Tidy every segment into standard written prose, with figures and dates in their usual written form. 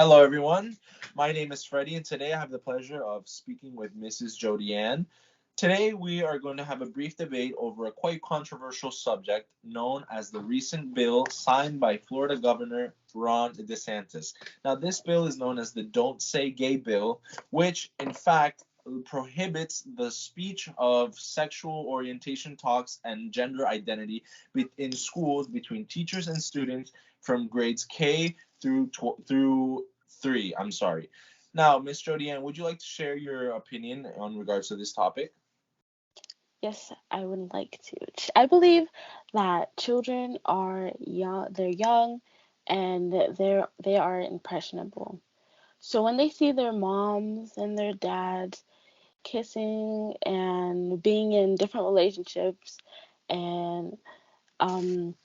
Hello, everyone. My name is Freddie, and today I have the pleasure of speaking with Mrs. Jody Ann. Today, we are going to have a brief debate over a quite controversial subject known as the recent bill signed by Florida Governor Ron DeSantis. Now, this bill is known as the Don't Say Gay bill, which, in fact, prohibits the speech of sexual orientation talks and gender identity in schools between teachers and students from grades K through 3. I'm sorry. Now, Miss Jodianne, would you like to share your opinion on regards to this topic? Yes, I would like to. I believe that children are young, they're young and they are impressionable. So when they see their moms and their dads kissing and being in different relationships and um,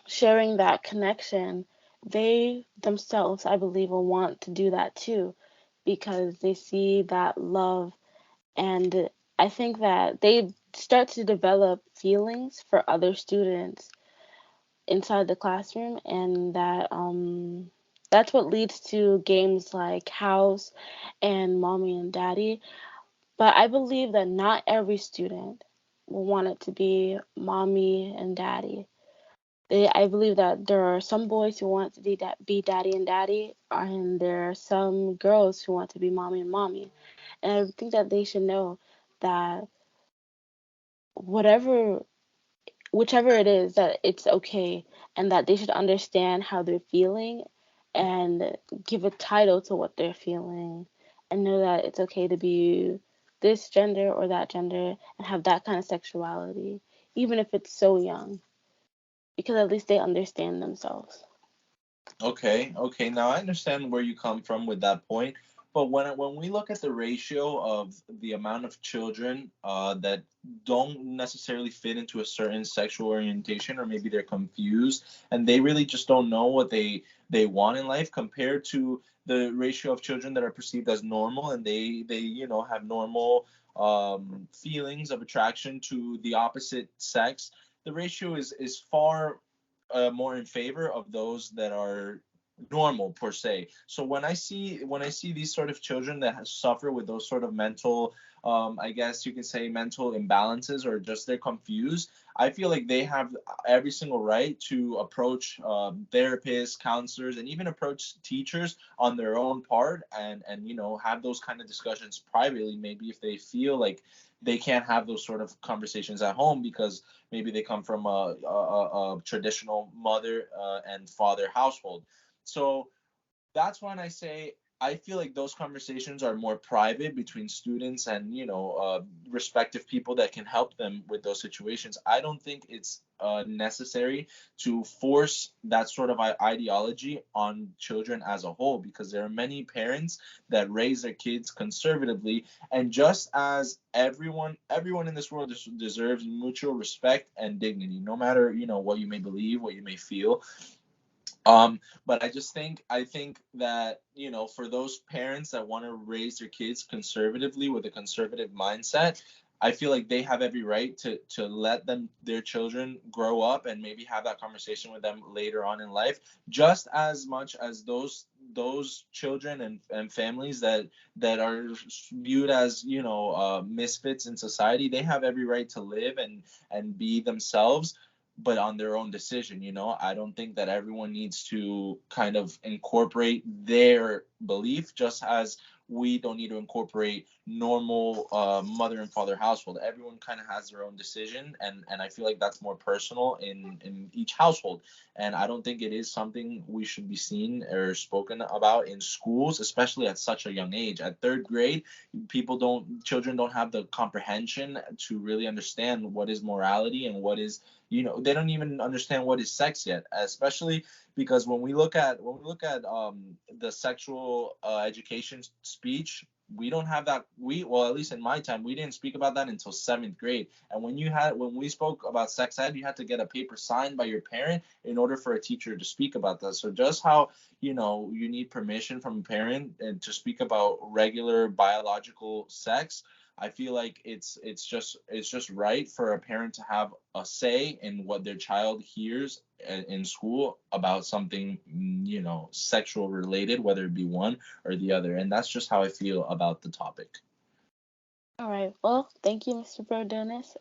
sharing that connection, they themselves, I believe, will want to do that too because they see that love and I think that they start to develop feelings for other students inside the classroom, and that's what leads to games like House and Mommy and Daddy. But I believe that not every student will want it to be Mommy and Daddy. I believe that there are some boys who want to be Daddy and Daddy, and there are some girls who want to be Mommy and Mommy. And I think that they should know that whatever whichever it is, that it's okay and that they should understand how they're feeling and give a title to what they're feeling and know that it's okay to be this gender or that gender and have that kind of sexuality even if it's so young, because at least they understand themselves. Okay. Now I understand where you come from with that point, but when we look at the ratio of the amount of children that don't necessarily fit into a certain sexual orientation, or maybe they're confused and they really just don't know what they want in life, compared to the ratio of children that are perceived as normal and they have normal feelings of attraction to the opposite sex, the ratio is far more in favor of those that are normal per se. So when I see these sort of children that suffer with those sort of mental, I guess you can say mental imbalances, or just they're confused, I feel like they have every single right to approach therapists, counselors, and even approach teachers on their own part, and have those kind of discussions privately. Maybe if they feel like they can't have those sort of conversations at home because maybe they come from a traditional mother and father household. So that's when I say I feel like those conversations are more private between students and respective people that can help them with those situations. I don't think it's necessary to force that sort of ideology on children as a whole, because there are many parents that raise their kids conservatively, and just as everyone in this world deserves mutual respect and dignity, no matter what you may believe, what you may feel. But I think that for those parents that want to raise their kids conservatively with a conservative mindset, I feel like they have every right to let their children grow up and maybe have that conversation with them later on in life, just as much as those children and families that are viewed as misfits in society. They have every right to live and be themselves, but on their own decision. I don't think that everyone needs to kind of incorporate their belief, just as we don't need to incorporate normal mother and father household. Everyone kind of has their own decision, and I feel like that's more personal in each household. And I don't think it is something we should be seen or spoken about in schools, especially at such a young age. At third grade, children don't have the comprehension to really understand what is morality and what is, they don't even understand what is sex yet, especially because when we look at the sexual education speech, we don't have that. Well, at least in my time, we didn't speak about that until seventh grade. And when we spoke about sex ed, you had to get a paper signed by your parent in order for a teacher to speak about that. So just how you need permission from a parent and to speak about regular biological sex, I feel like it's just right for a parent to have a say in what their child hears in school about something, sexual related, whether it be one or the other. And that's just how I feel about the topic. All right. Well, thank you, Mr. Bordones,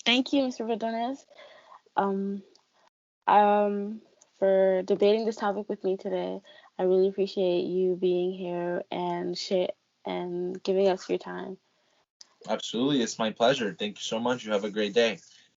thank you, Mr. Bordones, um, um, for debating this topic with me today. I really appreciate you being here and giving us your time. Absolutely. It's my pleasure. Thank you so much. You have a great day.